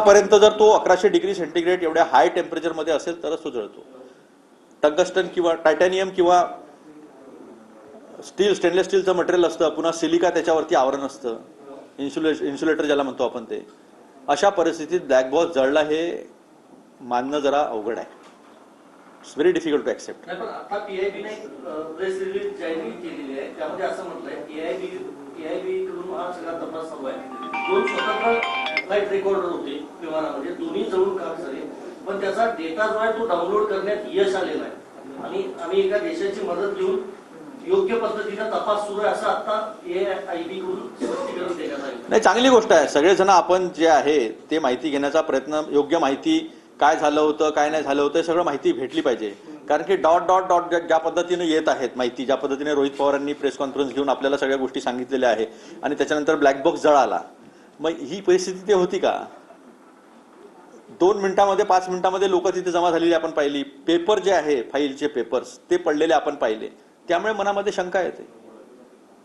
पर्यंत जर तो 1100 डिग्री सेंटीग्रेड एवढ्या हाय टेम्परेचर मध्ये असेल तरच तो जळतो. टंगस्टन किंवा टायटॅनियम किंवा स्टील, स्टेनलेस स्टीलचं मटेरियल असतं, पुन्हा सिलिका त्याच्यावरती आवरण असतं, इन्सुलेटर ज्याला म्हणतो आपण ते. अशा परिस्थितीत ब्लॅक बॉक्स जळला हे मानणं जरा अवघड आहे. It's very difficult to accept. पण आता पीआयबीने प्रेस रिलीज जाहीर केलेली आहे, त्यामध्ये असं म्हटलंय पीआयबी कडून हा सगळा तपास चालू आहे. 2 स्वतंत्र फ्लाईट रेकॉर्डर होते विमानामध्ये, दोन्ही जळून खाक झाले, पण त्याचा डेटा जो आहे तो डाउनलोड करण्यात यश आलेलं आहे आणि आम्ही एका देशाची मदत घेऊन योग्य पद्धतीने तपास सुरू आहे असं आता AIB कडून स्पष्टीकरण देण्यात आलं. नाही, चांगली गोष्ट आहे. सगळेजण आपण जे आहे ते माहिती घेण्याचा प्रयत्न, योग्य माहिती काय झालं होतं काय नाही झालं होतं हे सगळं माहिती भेटली पाहिजे. कारण की डॉट डॉट डॉट ज्या पद्धतीने येत आहेत माहिती, ज्या पद्धतीने रोहित पवारांनी प्रेस कॉन्फरन्स घेऊन आपल्याला सगळ्या गोष्टी सांगितलेल्या आहे आणि त्याच्यानंतर ब्लॅक बॉक्स जळाला, मग ही परिस्थिती ते होती का? 2 मिनिटांमध्ये 5 मिनिटांमध्ये लोक तिथे जमा झालेली आपण पाहिली. पेपर जे आहे फाईलचे पेपर्स ते पडलेले आपण पाहिले. त्यामुळे मनामध्ये शंका येते.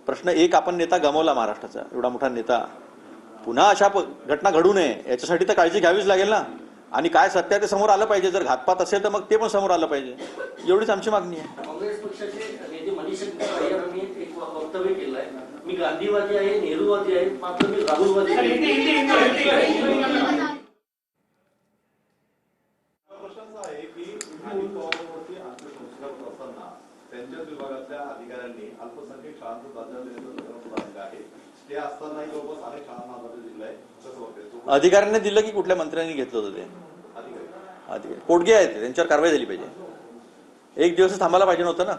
प्रश्न एक, आपण नेता गमावला महाराष्ट्राचा, एवढा मोठा नेता. पुन्हा अशा घटना घडू नये याच्यासाठी तर काळजी घ्यावीच लागेल ना. आणि काय सत्य ते समोर आलं पाहिजे. जर घातपात असेल तर मग ते पण समोर आलं पाहिजे. एवढीच आमची मागणी आहे. काँग्रेस पक्षाचे नेते मनीष अय्यरांनी एक वक्तव्य केलं आहे, मी गांधीवादी आहे, नेहरूवादी आहे, मात्र मी राहुलवादी आहे. त्यांच्याच विभागातल्या अधिकाऱ्यांनी अल्पसंख्याक शाळांचा दर्जा देण्याचा आहे. ते असतानाही जवळपास अनेक शाळांना दिलाय. कसं वाटतं? अधिकाऱ्यांनी दिलं की कुठल्या मंत्र्यांनी घेतलं होतं ते? अधिकारी पोटगे आहेत, त्यांच्यावर कारवाई झाली पाहिजे. एक दिवस थांबायला पाहिजे नव्हतं ना.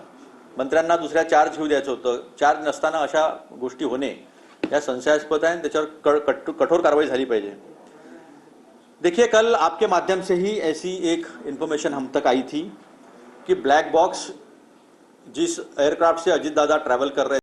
मंत्र्यांना दुसऱ्या चार्ज घेऊ द्यायचं होतं. चार्ज नसताना अशा गोष्टी होणे या संशयास्पद आहे. त्याच्यावर कठोर कारवाई झाली पाहिजे. देखिए, कल आपके माध्यम से ही ऐसी एक इंफॉर्मेशन हम तक आई थी कि ब्लैक बॉक्स जिस एयरक्राफ्ट से अजीत दादा ट्रैवल कर रहे